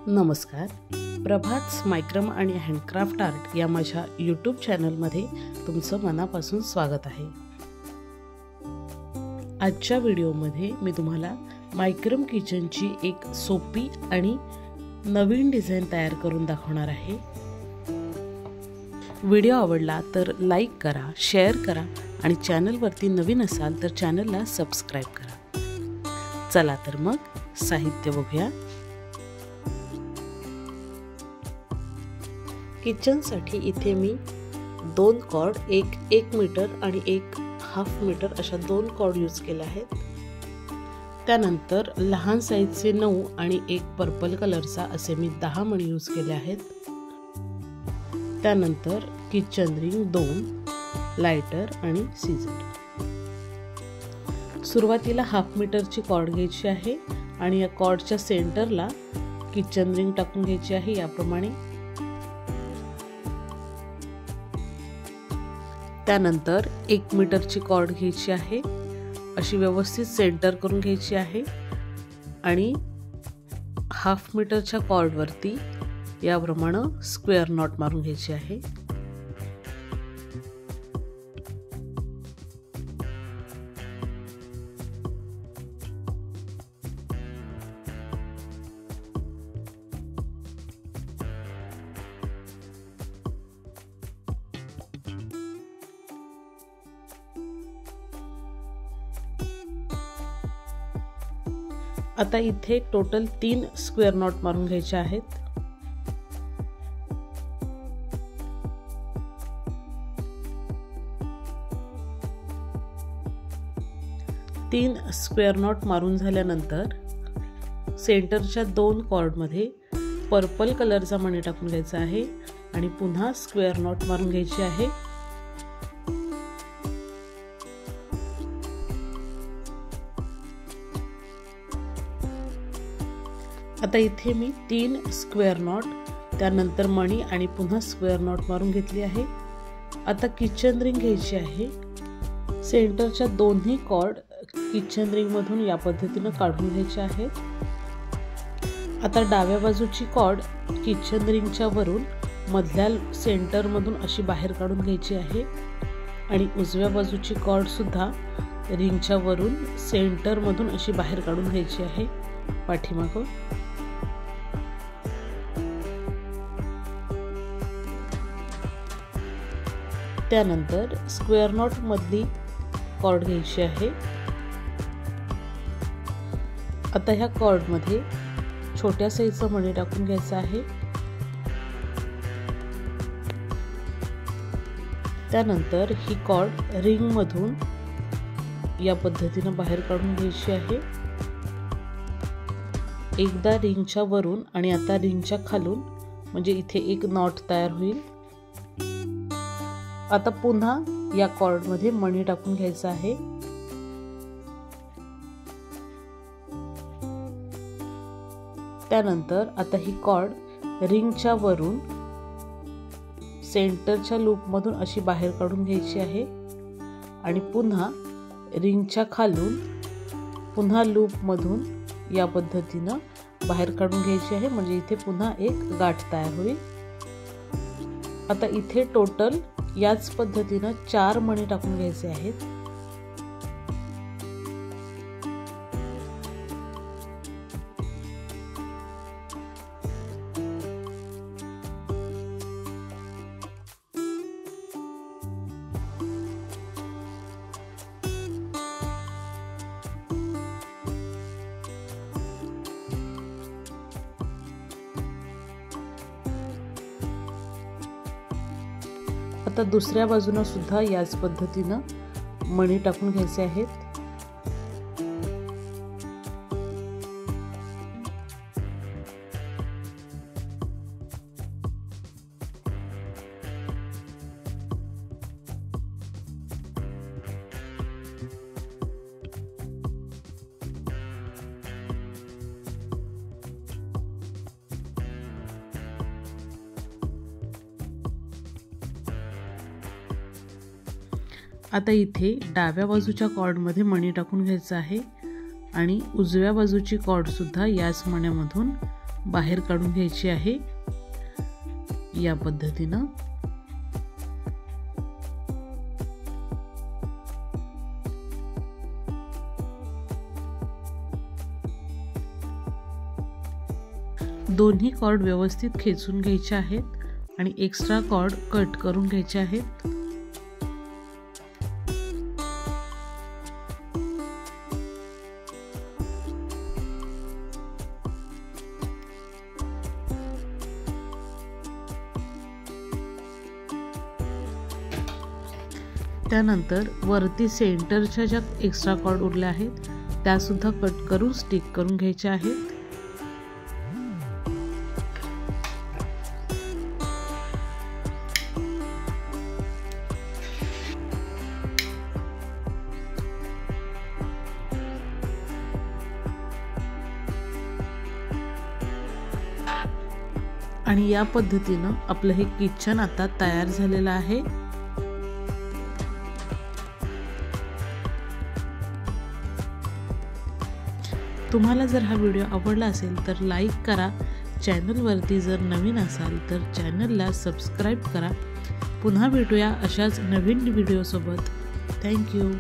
नमस्कार. प्रभात मायक्रम आणि handcraft art या माझ्या यूट्यूब चॅनलमध्ये तुमचं मनापासून स्वागत आहे. आजच्या व्हिडिओमध्ये मी तुम्हाला मायक्रम किचनची एक सोपी आणि नवीन डिझाईन तयार करून दाखवणार आहे. व्हिडिओ आवडला तर लाईक करा, शेअर करा आणि चॅनलवरती नवीन असाल तर चॅनलला सबस्क्राईब करा. चला तर मग साहित्य बघूया. किचनसाठी इथे मी 2 कॉर्ड, एक 1 मीटर आणि एक 1/2 मीटर अशा 2 कॉर्ड यूज केले आहेत. त्यानंतर लहान साईजचे 9 आणि एक पर्पल कलरचा असे मी 10 मणी यूज केले आहेत. त्यानंतर किचन रिंग 2, लायटर आणि सीझर. सुरुवातीला 1/2 मीटरची कॉर्ड घ्यायची आहे आणि या कॉर्डच्या सेंटरला किचन रिंग टाकून घ्यायची आहे. याप्रमाणे त्यानंतर 1 मीटरची कॉर्ड घ्यायची आहे, अशी व्यवस्थित सेंटर करून घ्यायची आहे आणि 1/2 मीटरच्या कॉर्डवरती याप्रमाणे स्क्वेअर नॉट मारून घ्यायची आहे. आता इथे टोटल 3 स्क्वेअर नॉट मारून घ्यायचे आहेत. तीन स्क्वेअर नॉट मारून झाल्यानंतर सेंटरच्या 2 कॉर्डमध्ये पर्पल कलरचा मणी टाकून घ्यायचा आहे आणि पुन्हा स्क्वेअर नॉट मारून घ्यायची आहे. आता इथे मी 3 स्क्वेअर नॉट, त्यानंतर मणी आणि पुन्हा स्क्वेअर नॉट मारून घेतली आहे. आता किचन रिंग घ्यायची आहे. सेंटरच्या दोन्ही कॉर्ड किचन रिंग मधून या पद्धतीने काढून घ्यायचे आहेत. आता डाव्या बाजूची कॉर्ड किचन रिंगच्या वरून मधल्या सेंटर मधून अशी बाहेर काढून घ्यायची आहे आणि उजव्या बाजूची कॉर्ड सुद्धा रिंगच्या वरून सेंटर मधून अशी बाहेर काढून घ्यायची आहे पाठीमागं. त्यानंतर स्क्वेअर नॉट मधली कॉर्ड घ्यायची आहे. आता ह्या कॉर्ड मध्ये छोट्या साईजचा मणी टाकून घ्यायचा आहे. त्यानंतर ही कॉर्ड रिंग मधून या पद्धतीने बाहेर काढून घ्यायची आहे. एकदा रिंगच्या वरून आणि आता रिंगच्या खालून, म्हणजे इथे एक नॉट तयार होईल. आता पुन्हा या कॉर्ड मध्ये मणी टाकून घ्यायचा आहे. त्यानंतर आता ही कॉर्ड रिंगच्या वरून सेंटरच्या लूप मधून अशी बाहेर काढून घ्यायची आहे आणि पुन्हा रिंगच्या खालून पुन्हा लूप मधून या पद्धतीने बाहेर काढून घ्यायची आहे, म्हणजे इथे पुन्हा एक गाठ तयार होईल. आता इथे टोटल याच पद्धतीने 4 मणी टाकून घ्यायचे आहेत. आता दुसऱ्या बाजूने सुद्धा याच पद्धतीने मणी टाकून घ्यायचे आहेत. आता इथे डाव्या बाजूच्या कॉर्डमध्ये मणी टाकून घ्यायचा आहे आणि उजव्या बाजूची कॉर्ड सुद्धा याच मण्यामधून बाहेर काढून घ्यायची आहे या पद्धतीनं। दोन्ही कॉर्ड व्यवस्थित खेचून घ्यायचे आहेत आणि एक्स्ट्रा कॉर्ड कट करून घ्यायचे आहेत। त्यानंतर वरती सेंटरच्या ज्या एक्स्ट्रा कॉर्ड उरल्या आहेत त्या सुद्धा कट करून स्टिक करून घ्यायच्या आहेत। आणि या पद्धतीनं आपलं हे किचन आता तयार झालेलं आहे। तुम्हाला जर हा व्हिडिओ आवडला असेल तर लाईक करा, चॅनलवरती जर नवीन असाल तर चॅनलला सबस्क्राईब करा। पुन्हा भेटूया अशाच नवीन व्हिडिओसोबत। थँक्यू।